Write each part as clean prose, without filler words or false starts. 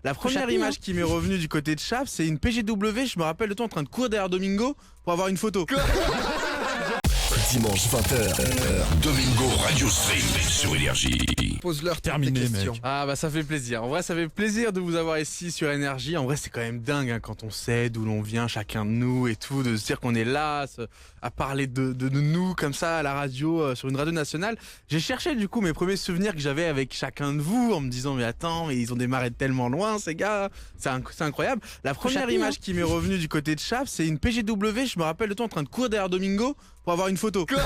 La première image qui m'est revenue du côté de Chap, c'est une PGW, je me rappelle de toi en train de courir derrière Domingo pour avoir une photo. Dimanche 20h, Domingo Radio Stream sur Énergie. Pose-leur Terminé, tes questions. mec. Ah bah ça fait plaisir, en vrai ça fait plaisir de vous avoir ici sur Énergie. En vrai c'est quand même dingue quand on sait d'où l'on vient chacun de nous et tout, de se dire qu'on est là à parler de nous comme ça à la radio, sur une radio nationale. J'ai cherché du coup mes premiers souvenirs que j'avais avec chacun de vous en me disant mais attends, mais ils ont démarré de tellement loin ces gars, c'est incroyable. La première image qui m'est revenue du côté de Chap, c'est une PGW, je me rappelle de toi en train de courir derrière Domingo pour avoir une photo. Genre,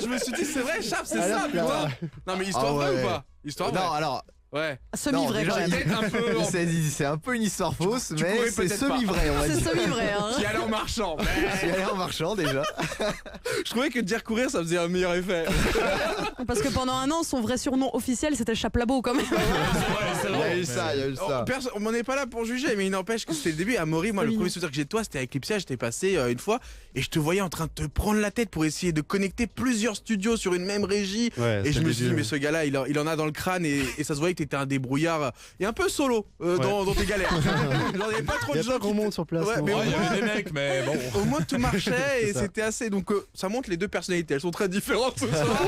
je me suis dit c'est vrai Chap, c'est ça putain. Non mais histoire vraie ou pas? Histoire vraie. Non, alors, Ouais. Semi-vrai quand même. Peut-être un peu. c'est un peu une histoire fausse, tu mais pourrais c'est peut-être pas. semi-vrai, on va C'est dire. semi-vrai. Hein. Qui allait en marchant. Je suis allé en marchant déjà. Je trouvais que de dire courir, ça faisait un meilleur effet. Parce que pendant un an, son vrai surnom officiel, c'était Chaplabo quand même. Il y a eu ça, il y a eu ça. On m'en est pas là pour juger, mais il n'empêche que c'était le début. Amaury, moi, le premier souvenir que j'ai de toi, c'était avec Eclipsia. J'étais passé une fois et je te voyais en train de te prendre la tête pour essayer de connecter plusieurs studios sur une même régie. Ouais, Et je me suis dit, dit, mais ce gars-là, il en a dans le crâne et ça se voyait que t'étais un débrouillard et un peu solo dans tes galères. Genre, il n'y avait pas trop de gens qui monde sur place. Ouais, mais il y au moins- avait des mecs, mais bon. Au moins tout marchait et C'est ça. c'était assez. Donc ça montre les deux personnalités. Elles sont très différentes ce soir.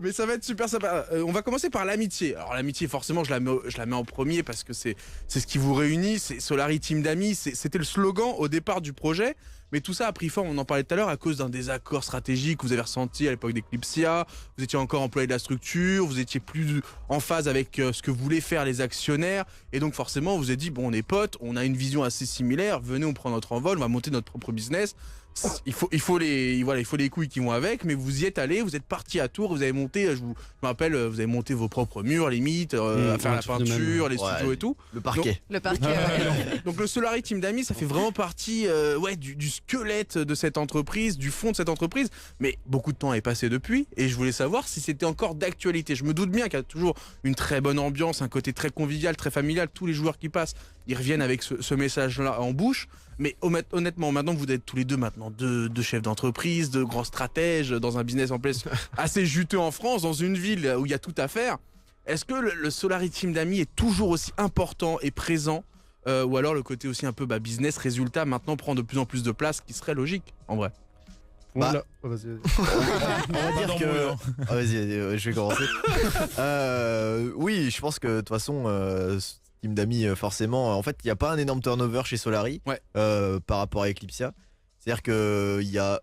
Mais ça va être super sympa. On va commencer par l'amitié. Alors l'amitié, forcément, je la mets en premier parce que c'est ce qui vous réunit. C'est Solari Team d'amis. C'était le slogan au départ du projet. Mais tout ça a pris forme, on en parlait tout à l'heure, à cause d'un désaccord stratégique que vous avez ressenti à l'époque d'Eclipsia. Vous étiez encore employé de la structure, vous étiez plus en phase avec ce que voulaient faire les actionnaires. Et donc forcément, vous vous êtes dit, bon, on est potes, on a une vision assez similaire, venez, on prend notre envol, on va monter notre propre business. Il faut les couilles qui vont avec, mais vous y êtes allé, vous êtes parti à Tours, vous avez monté, je me rappelle, vous avez monté vos propres murs, limite, à faire la peinture, les studios et tout. Le parquet. Le parquet. Ouais. Donc le Solari Team d'amis, ça fait vraiment partie du squelette de cette entreprise, du fond de cette entreprise. Mais beaucoup de temps est passé depuis et je voulais savoir si c'était encore d'actualité. Je me doute bien qu'il y a toujours une très bonne ambiance, un côté très convivial, très familial. Tous les joueurs qui passent, ils reviennent avec ce message-là en bouche. Mais honnêtement, maintenant vous êtes tous les deux maintenant deux chefs d'entreprise, deux grands stratèges dans un business en place assez juteux en France, dans une ville où il y a tout à faire. Est-ce que le Solari Team d'amis est toujours aussi important et présent ou alors le côté aussi un peu business, résultat, maintenant prend de plus en plus de place, qui serait logique, en vrai. Bah, Vas-y. On va dire que. Ah, vas-y, je vais commencer. Oui, je pense que de toute façon, team d'amis, forcément, en fait, il n'y a pas un énorme turnover chez Solari par rapport à Eclipsia. C'est-à-dire qu'il y a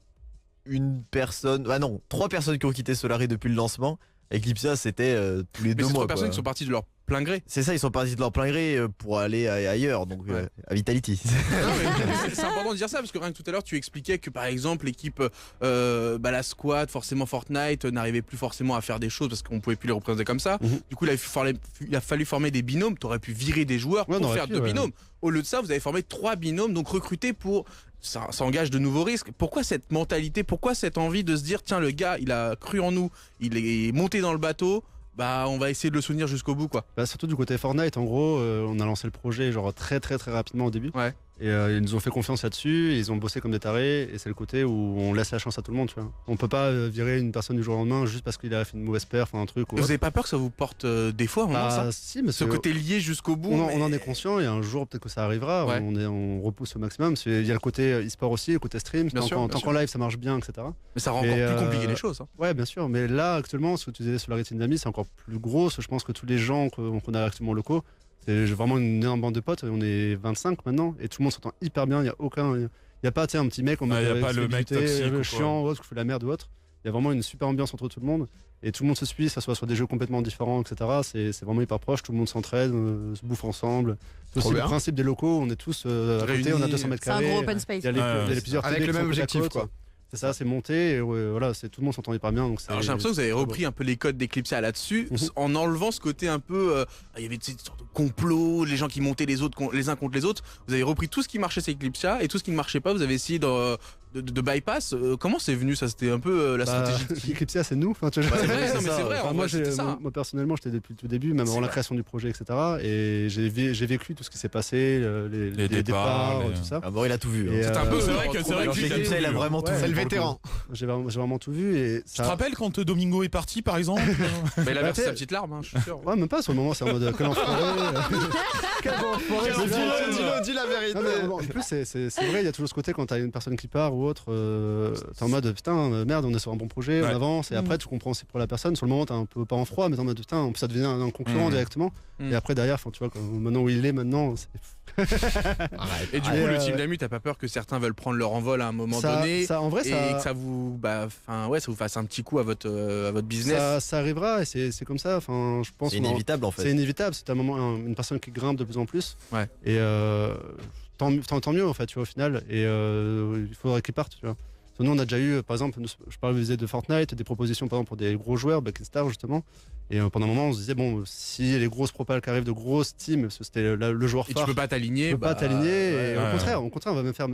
trois personnes qui ont quitté Solari depuis le lancement. Eclipsia, c'était tous les Mais 2 c'est mois. trois personnes Quoi. qui sont parties de leur plein gré. C'est ça, ils sont partis de leur plein gré pour aller ailleurs, donc à Vitality. Non, mais c'est important de dire ça parce que rien que tout à l'heure tu expliquais que par exemple l'équipe la squad, forcément Fortnite n'arrivait plus forcément à faire des choses parce qu'on pouvait plus les représenter comme ça. Du coup il a fallu former des binômes. T'aurais pu virer des joueurs pour faire deux binômes. Au lieu de ça, vous avez formé 3 binômes, donc recruter pour ça engage de nouveaux risques. Pourquoi cette mentalité, pourquoi cette envie de se dire tiens, le gars il a cru en nous, il est monté dans le bateau, on va essayer de le soutenir jusqu'au bout quoi. Surtout du côté Fortnite, en gros, on a lancé le projet genre très rapidement au début. Ouais. Et ils nous ont fait confiance là-dessus, ils ont bossé comme des tarés, et c'est le côté où on laisse la chance à tout le monde, tu vois. On peut pas virer une personne du jour au lendemain juste parce qu'il a fait une mauvaise perf ou un truc. Vous avez pas peur que ça vous porte des fois ça Si, mais ce côté lié jusqu'au bout. on en est conscient, et un jour peut-être que ça arrivera, Ouais. on repousse au maximum. Il y a le côté e-sport aussi, le côté stream, Bien sûr, tant qu'en live ça marche bien, etc. Mais ça rend encore plus compliqué les choses. Ouais, bien sûr, mais là actuellement, ce que tu disais sur la Team d'amis, c'est encore plus gros. Je pense que tous les gens qu'on a actuellement locaux, c'est vraiment une énorme bande de potes. On est 25 maintenant et tout le monde s'entend hyper bien. Il y a pas un petit mec, il y a pas le mec toxique ou chiant ou autre, qui fait la merde ou autre. Il y a vraiment une super ambiance entre tout le monde et tout le monde se suit, ça soit sur des jeux complètement différents, etc. C'est vraiment hyper proche. Tout le monde s'entraide, se bouffe ensemble. C'est aussi le principe des locaux. On est tous à côté, on a 200 mètres C'est un carrés. gros open space. Il y a plusieurs Avec télés le qui même sont côte à objectif, côte. quoi. C'est ça, c'est monté et voilà, tout le monde s'entend hyper bien. Donc Alors j'ai l'impression que vous avez repris un peu les codes d'Eclipsia là-dessus, en enlevant ce côté un peu, il y avait cette sorte de complot, les gens qui montaient les uns contre les autres. Vous avez repris tout ce qui marchait chez Eclipsia et tout ce qui ne marchait pas, vous avez essayé de bypass. Comment c'est venu ça? C'était un peu la stratégie de qui? Eclipsia, c'est nous. Enfin, tu vois, C'est vrai, non, mais c'est vrai. En moi, vrai, c'était ça. moi, personnellement, j'étais depuis le tout début, même avant la création du projet, etc. Et j'ai vécu tout ce qui s'est passé, les départs, tout ça. Ah bon, il a tout vu. Et, C'est un peu c'est vrai que Eclipsia, il a vraiment tout vu. C'est le vétéran. J'ai vraiment tout vu. Et Tu te rappelles quand Domingo est parti, par exemple? Mais il a versé sa petite larme, je suis sûr. Ouais, même pas sur le moment, c'est en mode quel enfoiré. Dis la vérité. En plus, c'est vrai, il y a toujours ce côté quand t'as une personne qui part ou autre, t'es en mode putain, merde, on est sur un bon projet, on avance, et après tu comprends c'est pour la personne. Sur le moment, t'es un peu pas en froid, mais t'es en mode putain, ça devient un concurrent directement. Et après, derrière, tu vois, maintenant où il est, maintenant, c'est. Et du coup, le team d'amis, t'as pas peur que certains veulent prendre leur envol à un moment donné en vrai, et que ça vous, ça vous fasse un petit coup à votre business? Ça arrivera et c'est comme ça. Enfin, je pense. C'est inévitable en fait. C'est inévitable. C'est un moment une personne qui grimpe de plus en plus. Ouais. Et tant mieux en fait, tu vois, au final. Et il faudrait qu'ils partent, tu vois. Nous, on a déjà eu, par exemple, je parlais de Fortnite, des propositions par exemple pour des gros joueurs, Black Star justement. Et pendant un moment, on se disait, bon, si les grosses propales qui arrivent de grosses teams, parce que c'était le joueur phare. Et tu peux pas t'aligner. Tu peux pas t'aligner. Au contraire, on va même faire.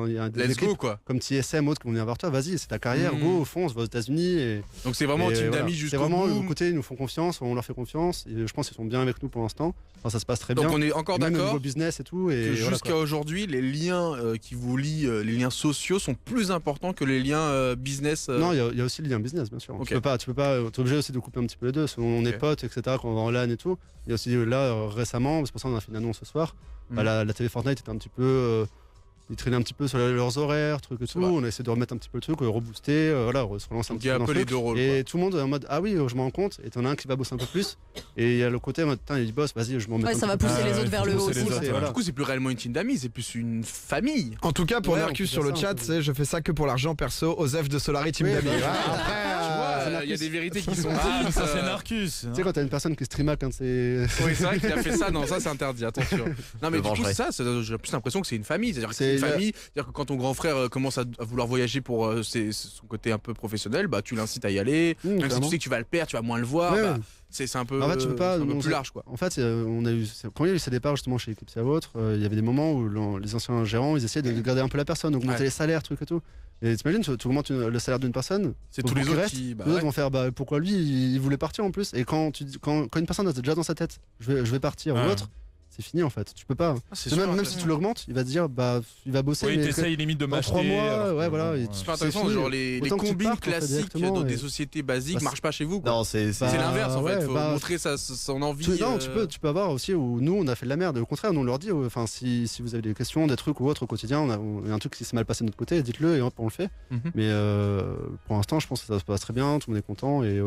Il y a Let's go, quoi. Comme TSM, autres qui vont venir vers toi, vas-y, c'est ta carrière, go, fonce, va aux États-Unis. Donc c'est vraiment un team d'amis jusqu'au bout. C'est vraiment le côté, ils nous font confiance, on leur fait confiance. Et je pense qu'ils sont bien avec nous pour l'instant. Enfin, ça se passe très bien. Donc on est encore d'accord. d'accord. Au business et tout. Et jusqu'à aujourd'hui, les liens qui vous lient, les liens sociaux sont plus importants que les liens business. Non, il y a aussi le lien business, bien sûr. Tu peux pas, t'es obligé aussi de couper un petit peu les deux. On est potes, etc. Quand on va en LAN et tout. Il y a aussi là récemment, c'est pour ça qu'on a fait une annonce ce soir. La télé Fortnite était un petit peu. Ils traînaient un petit peu sur leurs horaires, trucs et tout. On a essayé de remettre un petit peu le truc, rebooster, se relancer un petit peu. Il y a un peu les deux rôles. Et tout le monde est en mode ah oui, je me rends compte. Et t'en as un qui va bosser un peu plus. Et il y a le côté en mode putain, il bosse, vas-y, je m'en mets. Ouais, ça va pousser les autres vers le haut aussi. Du coup, c'est plus réellement une team d'amis, c'est plus une famille. En tout cas, pour Narcus sur le chat, je fais ça que pour l'argent perso. Osef de Solari, team d'amis. Il y a des vérités qui sont dites. Ça, c'est Narcus. Tu sais, quand t'as une personne qui stream hack, c'est. Oui, c'est vrai qu'il a fait ça. Non, ça, c'est interdit. Attention. Non, mais du coup, c'est ça. J'ai plus l'impression que c'est une famille. C'est-à-dire que c'est une famille. C'est-à-dire que quand ton grand frère commence à vouloir voyager pour son côté un peu professionnel, bah, tu l'incites à y aller. Même si tu sais que tu vas le perdre, tu vas moins le voir. C'est un peu, en fait, tu peux pas, un peu plus large, quoi. En fait, quand il y a eu ces départs justement chez Eclipsia ou autre, il y avait des moments où les anciens gérants, ils essayaient de garder un peu la personne, augmenter les salaires, trucs et tout. Et t'imagines, tu augmentes le salaire d'une personne, c'est tous les autres qui les autres vont faire pourquoi lui il voulait partir en plus. Et quand une personne a déjà dans sa tête, je vais partir ou autre, c'est fini en fait. Tu peux pas. Même si tu l'augmentes, il va te dire il va bosser. Oui, t'essayes limite de m'acheter. 3 mois, ouais, voilà. C'est pas intéressant, genre les combines classiques dans des sociétés basiques marchent pas chez vous. Non, c'est l'inverse en fait. Faut montrer son envie. Non, tu peux avoir aussi où nous on a fait de la merde. Au contraire, nous on leur dit, enfin si vous avez des questions, des trucs ou autres au quotidien, il y a un truc qui s'est mal passé de notre côté, dites-le et hop, on le fait. Mais pour l'instant, je pense que ça se passe très bien, tout le monde est content et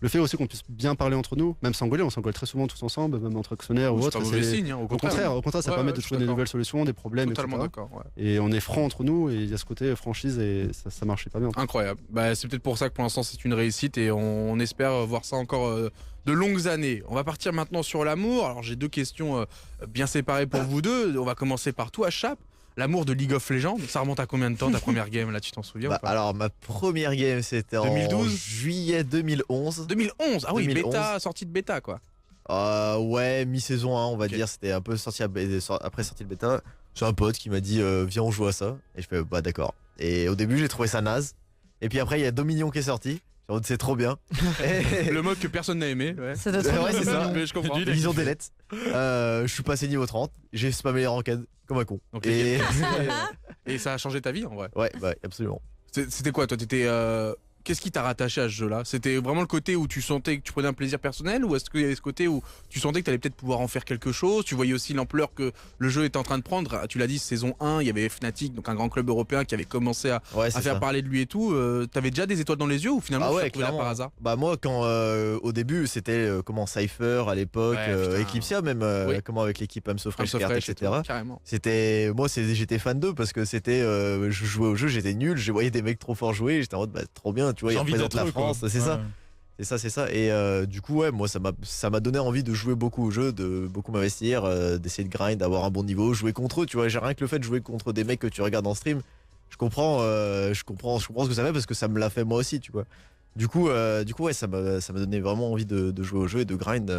le fait aussi qu'on puisse bien parler entre nous, même s'engueuler, on s'engueule très souvent tous ensemble, même entre actionnaires ou autres. Au contraire, ça permet de trouver des nouvelles solutions, des problèmes, totalement etc. d'accord. Et on est franc entre nous et il y a ce côté franchise et ça marche pas bien. Incroyable. C'est peut-être pour ça que pour l'instant c'est une réussite et on espère voir ça encore de longues années. On va partir maintenant sur l'amour. Alors j'ai deux questions bien séparées pour vous deux. On va commencer par toi, Chap. L'amour de League of Legends, ça remonte à combien de temps ta première game là, tu t'en souviens ou pas? Alors ma première game c'était 2012 en juillet 2011. 2011. Ah oui, 2011. Sortie de bêta quoi. Ouais, mi-saison 1 on va dire, c'était un peu après sortie de bêta. J'ai un pote qui m'a dit viens on joue à ça et je fais bah d'accord. Et au début j'ai trouvé ça naze. Et puis après il y a Dominion qui est sorti. C'est trop bien. Le mode que personne n'a aimé. Ouais, c'est ça. Mais je comprends. Vision des lettres. Je suis passé niveau 30. J'ai spammé les ranked comme un con. Okay. Et ça a changé ta vie en vrai? Ouais, absolument. C'était quoi toi? Qu'est-ce qui t'a rattaché à ce jeu-là? C'était vraiment le côté où tu sentais que tu prenais un plaisir personnel, ou est-ce qu'il y avait ce côté où tu sentais que tu allais peut-être pouvoir en faire quelque chose? Tu voyais aussi l'ampleur que le jeu était en train de prendre. Tu l'as dit, saison 1, il y avait Fnatic, donc un grand club européen qui avait commencé à faire parler de lui et tout. T'avais déjà des étoiles dans les yeux ou finalement tu l'as trouvé là par hasard? Bah moi quand au début c'était Cypher à l'époque, Eclipsia même, comment avec l'équipe AmSoFresh, etc. J'étais fan d'eux parce que c'était je jouais au jeu, j'étais nul, je voyais des mecs trop forts jouer, j'étais en mode trop bien. Tu vois, il représente la France, c'est ça. Et du coup, moi, ça m'a donné envie de jouer beaucoup au jeu, de beaucoup m'investir, d'essayer de grind, d'avoir un bon niveau, jouer contre eux. Tu vois, j'ai rien que le fait de jouer contre des mecs que tu regardes en stream, je comprends ce que ça fait parce que ça me l'a fait moi aussi, tu vois. Du coup, ça m'a donné vraiment envie de jouer au jeu et de grind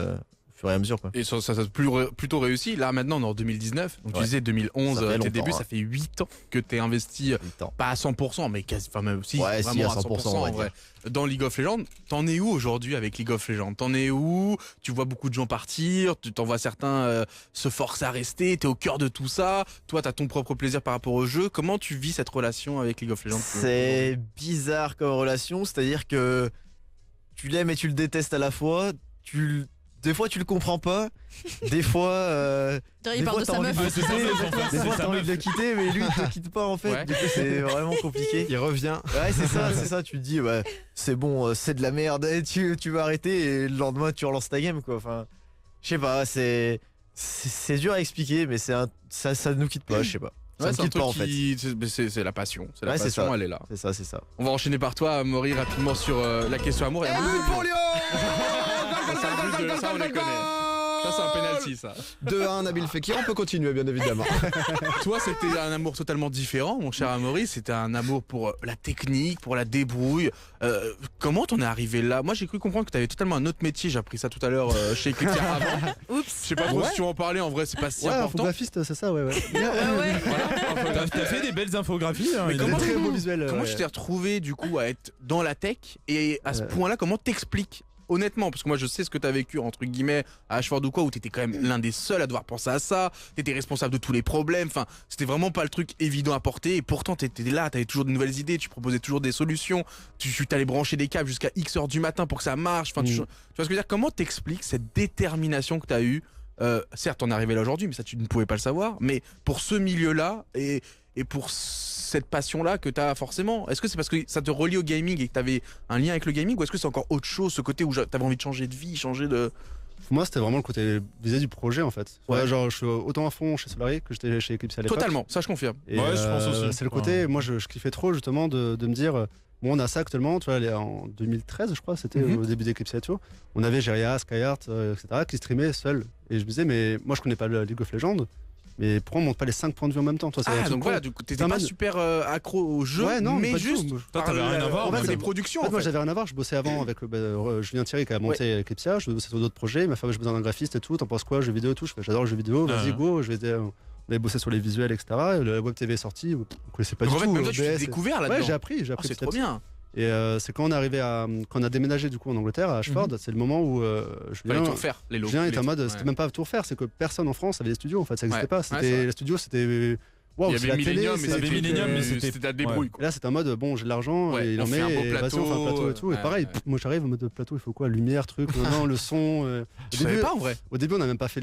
au fur et à mesure. Quoi. Et ça a plutôt réussi. Là, maintenant, on est en 2019. Donc, tu disais 2011, tes débuts, ça fait 8 ans que tu es investi, pas à 100%, mais quasi, enfin, même si, vraiment à 100% en vrai, dans League of Legends. T'en es où aujourd'hui avec League of Legends? T'en es où? Tu vois beaucoup de gens partir, tu t'en vois certains se forcer à rester, t'es au cœur de tout ça. Toi, t'as ton propre plaisir par rapport au jeu. Comment tu vis cette relation avec League of Legends? C'est bizarre comme relation, c'est-à-dire que tu l'aimes et tu le détestes à la fois. Des fois tu le comprends pas, des fois t'as envie de le quitter, mais lui il te quitte pas en fait. Ouais. Du coup c'est vraiment compliqué. Il revient. Ouais c'est ça. Tu te dis c'est bon, c'est de la merde, tu vas arrêter et le lendemain tu relances ta game quoi. Enfin, je sais pas, c'est dur à expliquer, mais ça nous quitte pas, je sais pas. Ouais, c'est un truc c'est la passion. C'est la passion, elle est là. C'est ça. On va enchaîner par toi, Amaury, rapidement sur la question amour. Ça, on les connaît. Ça, c'est un penalty, ça. 2-1, Nabil Fekir, on peut continuer, bien évidemment. Toi, c'était un amour totalement différent, mon cher Amaury. C'était un amour pour la technique, pour la débrouille. Comment t'en es arrivé là? Moi, j'ai cru comprendre que t'avais totalement un autre métier. J'ai appris ça tout à l'heure chez Eclipse avant. Oups. Je sais pas trop si tu en parlais, en vrai, c'est pas si important. Infographiste, c'est ça, ouais. Voilà, t'as fait des belles infographies. Mais comment très beau visuel. Comment tu t'es retrouvé, du coup, à être dans la tech? Et à ce point-là, comment t'expliques? Honnêtement, parce que moi je sais ce que t'as vécu entre guillemets à Ashford ou quoi, où t'étais quand même l'un des seuls à devoir penser à ça, t'étais responsable de tous les problèmes, enfin c'était vraiment pas le truc évident à porter, et pourtant t'étais là, t'avais toujours de nouvelles idées, tu proposais toujours des solutions, tu t'allais brancher des câbles jusqu'à X heures du matin pour que ça marche, enfin tu vois ce que je veux dire, comment t'expliques cette détermination que t'as eue, certes on est arrivé là aujourd'hui, mais ça tu ne pouvais pas le savoir, mais pour ce milieu-là, et pour cette passion-là que tu as forcément, est-ce que c'est parce que ça te relie au gaming et que tu avais un lien avec le gaming, ou est-ce que c'est encore autre chose, ce côté où tu avais envie de changer de vie, changer de... Moi, c'était vraiment le côté visé du projet en fait. Ouais. Genre, je suis autant à fond chez Solari que j'étais chez Eclipse à l'époque. Totalement, ça je confirme. Et je pense aussi. C'est le côté, moi je kiffais trop justement de me dire, bon, on a ça actuellement, tu vois, en 2013, je crois, c'était au début d'Eclipse et tout. On avait Geria, Skyheart, etc., qui streamaient seuls. Et je me disais, mais moi je connais pas le League of Legends. Mais pourquoi on monte pas les 5 points de vue en même temps? Toi, donc voilà, du coup, t'étais pas super accro au jeu, mais juste. Toi, t'avais rien à voir. Des productions. Moi, j'avais rien à voir. Je bossais avant avec Julien Thierry qui a monté Eclipsia. Je bossais sur d'autres projets. Il m'a fait, j'ai besoin d'un graphiste et tout. T'en penses quoi? Jeux vidéo et tout. J'adore le jeu vidéo. Vas-y, go. On avait bossé sur les visuels, etc. La web TV est sortie. On connaissait pas du tout. En fait, même toi, tu t'es découvert là-dedans. Ouais, j'ai appris. C'est trop bien. Et c'est quand on est arrivé quand on a déménagé du coup en Angleterre à Ashford, c'est le moment où Julien tout refaire, les locaux. Julien était en mode, c'était même pas tout refaire, c'est que personne en France avait des studios en fait, ça n'existait pas. C'était les studios, c'était il y avait Millennium, mais c'était la débrouille. Là, c'était en mode, bon, j'ai de l'argent, et il en met, et vas-y, on fait un plateau et tout. Et pareil, moi j'arrive en mode plateau, il faut quoi? Lumière, truc, non, le son. Je savais pas en vrai. Au début, on n'a même pas fait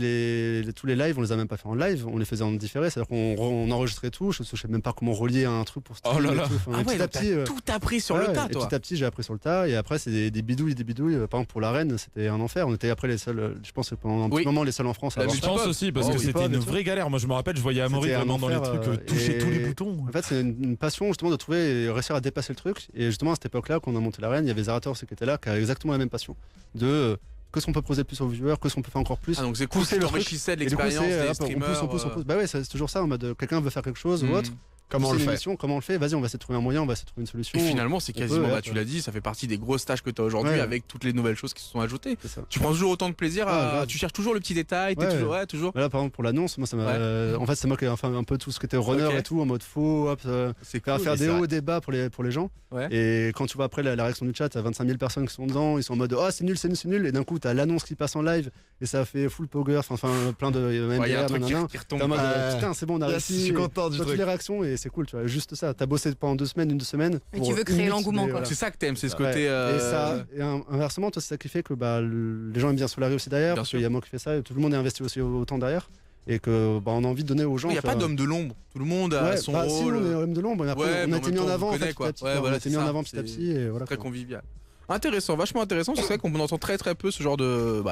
tous les lives, on les a même pas fait en live, on les faisait en différé, c'est-à-dire qu'on enregistrait tout. Je sais même pas comment relier un truc pour streamer. Oh là là. Petit à petit. Tout appris sur le tas, toi. Petit à petit, j'ai appris sur le tas, et après, c'est des bidouilles. Par exemple, pour l'arène, c'était un enfer. On était après les seuls, je pense, pendant un petit moment, les seuls en France. Je pense aussi, parce que c'était une vraie galère. Moi, je me rappelle, je voyais Amaury vraiment dans les trucs, toucher tous les boutons. En fait, c'est une passion justement de trouver et réussir à dépasser le truc. Et justement, à cette époque-là, quand on a monté l'arène, il y avait Zerator qui était là, qui a exactement la même passion. Qu'est-ce qu'on peut proposer plus aux viewers, qu'est-ce qu'on peut faire encore plus. Ah, donc c'est cool, c'est enrichissait de l'expérience des streamers. On pousse. Bah ouais, c'est toujours ça en mode quelqu'un veut faire quelque chose ou autre. Comment on le fait? Comment on le fait? Vas-y, on va essayer de trouver un moyen, on va essayer de trouver une solution. Et finalement, c'est quasiment, tu l'as dit, ça fait partie des grosses tâches que tu as aujourd'hui avec toutes les nouvelles choses qui se sont ajoutées. Tu prends toujours autant de plaisir tu cherches toujours le petit détail, toujours. Là, par exemple, pour l'annonce, moi, ça m'a. En fait, c'est moi qui ai fait un peu tout ce qui était runner et tout, en mode faux, faire des hauts débats pour les gens. Et quand tu vois après la réaction du chat, t'as 25 000 personnes qui sont dedans, ils sont en mode oh, c'est nul. Et d'un coup, t'as l'annonce qui passe en live et ça fait full power, enfin plein de MDR, qui retombe. Putain, c'est bon, on a réussi. Je suis content du truc. Les réactions et c'est cool, tu vois. Juste ça, t'as bossé pendant 2 semaines, une 2 semaines. Et tu veux créer l'engouement, quoi. C'est ça que t'aimes, c'est ce côté. Et inversement, toi, c'est ça qui fait que les gens aiment bien Solari aussi derrière, parce qu'il y a moi qui fait ça, et tout le monde est investi aussi autant derrière. Et que on a envie de donner aux gens. Il n'y a pas d'homme de l'ombre. Tout le monde a son rôle. Si, on est homme de l'ombre. On a été mis en avant petit à petit. On a été mis en avant petit à petit. Très convivial. Intéressant, vachement intéressant. C'est vrai qu'on entend très peu ce genre de.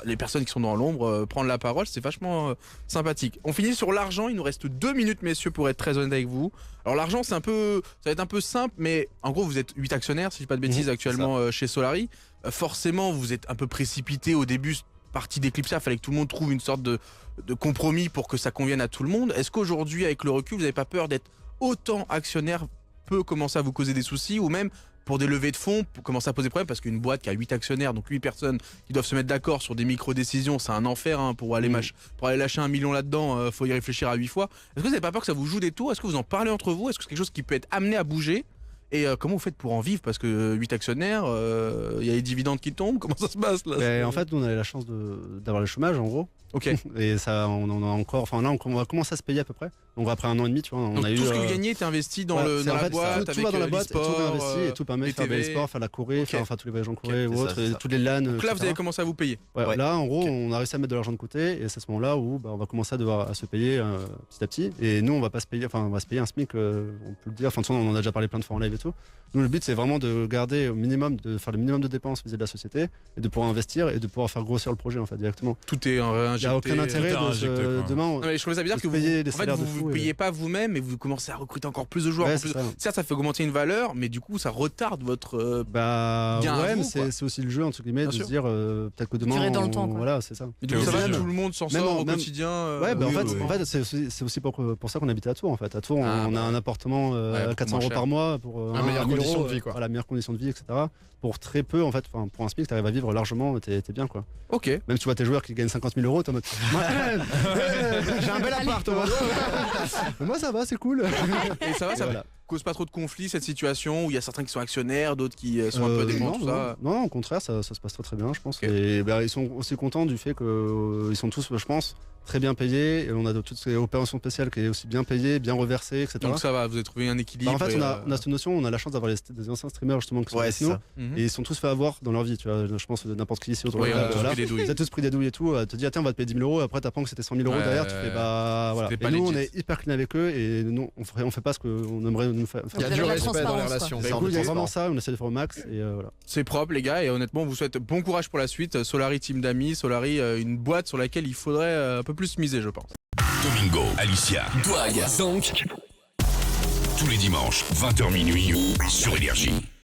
Les personnes qui sont dans l'ombre prendre la parole, c'est vachement sympathique. On finit sur l'argent. Il nous reste 2 minutes, messieurs, pour être très honnête avec vous. Alors l'argent, ça va être un peu simple, mais en gros, vous êtes 8 actionnaires, si je dis pas de bêtises, actuellement chez Solari. Forcément, vous êtes un peu précipité au début. Partie d'Eclipsia, il fallait que tout le monde trouve une sorte de compromis pour que ça convienne à tout le monde. Est-ce qu'aujourd'hui, avec le recul, vous n'avez pas peur d'être autant actionnaire peut commencer à vous causer des soucis, ou même pour des levées de fonds, pour commencer à poser problème, parce qu'une boîte qui a 8 actionnaires, donc 8 personnes qui doivent se mettre d'accord sur des micro-décisions, c'est un enfer hein, pour aller lâcher 1 million là-dedans, faut y réfléchir à 8 fois. Est-ce que vous n'avez pas peur que ça vous joue des tours? Est-ce que vous en parlez entre vous? Est-ce que c'est quelque chose qui peut être amené à bouger? Et comment vous faites pour en vivre? Parce que 8 actionnaires, il y a les dividendes qui tombent, comment ça se passe là? En fait, nous on a la chance d'avoir le chômage en gros. Ok. Et ça, on en a encore. Enfin, là, on va commencer à se payer à peu près. Donc, après 1 an et demi, tu vois. Donc, tout ce que vous gagnez est investi dans la boîte. Tout va dans la boîte, sport, tout est investi et tout permet de faire des sports, faire la Corée, faire tous les voyages en Corée ou autres, tous les LAN. Donc là, vous avez commencé à vous payer. Ouais. Là, en gros, on a réussi à mettre de l'argent de côté et c'est à ce moment-là où on va commencer à se payer petit à petit. Et nous, on va pas se payer, on va se payer un SMIC, on peut le dire. Enfin, on en a déjà parlé plein de fois en live et tout. Nous, le but, c'est vraiment de garder au minimum, de faire le minimum de dépenses vis-à-vis de la société et de pouvoir investir et de pouvoir faire grossir le projet en fait directement. Tout est réinjecté. Il n'y a aucun intérêt demain. Non, mais je trouvais ça bizarre que vous ne payez pas vous-même et vous commencez à recruter encore plus de joueurs. Certes, ça fait augmenter une valeur, mais du coup, ça retarde votre gain. Mais c'est aussi le jeu entre guillemets de se dire peut-être que demain. Dans le temps, quoi. Voilà, c'est ça. Et du coup, ça va, tout le monde s'en sort au quotidien. En fait, c'est aussi pour ça qu'on habite à Tours. En fait, à Tours, on a un appartement à 400 € par mois pour la meilleure condition de vie, quoi. La meilleure condition de vie, etc. Pour très peu, en fait, pour un SMIC, t'arrives à vivre largement, t'es bien, quoi. Ok. Même si tu vois tes joueurs qui gagnent 50 000 €, t'es en mode. J'ai un bel appart, moi, ça va, c'est cool. Et ça cause pas trop de conflits cette situation où il y a certains qui sont actionnaires, d'autres qui sont un peu dépendants, tout ça. Non, au contraire, ça se passe très très bien, je pense. Et ils sont aussi contents du fait qu'ils sont tous, je pense, très bien payés. Et on a toutes ces opérations spéciales qui est aussi bien payées, bien reversées, etc. Donc ça va, vous avez trouvé un équilibre. En fait, on a cette notion, on a la chance d'avoir des anciens streamers justement qui sont avec nous. Et ils sont tous fait avoir dans leur vie, tu vois. Je pense n'importe qui ici autour de la table. Ils ont tous pris des douilles et tout. Tu te dis, tiens, on va te payer 10 000 €. Après, t'apprends que c'était 100 000 € derrière. Tu fais, voilà. Et nous, on est hyper clean avec eux. Et nous, on fait pas ce qu'on aimerait nous faire. Il y a du respect dans les relations. Il y a vraiment ça, on essaie de faire au max. Et voilà. C'est propre, les gars. Et honnêtement, on vous souhaite bon courage pour la suite. Solary Team d'amis, Solary, une boîte sur laquelle il faudrait un peu plus miser, je pense. Domingo, Alicia, Douag, Zonk. Tous les dimanches, 20h minuit sur Énergie.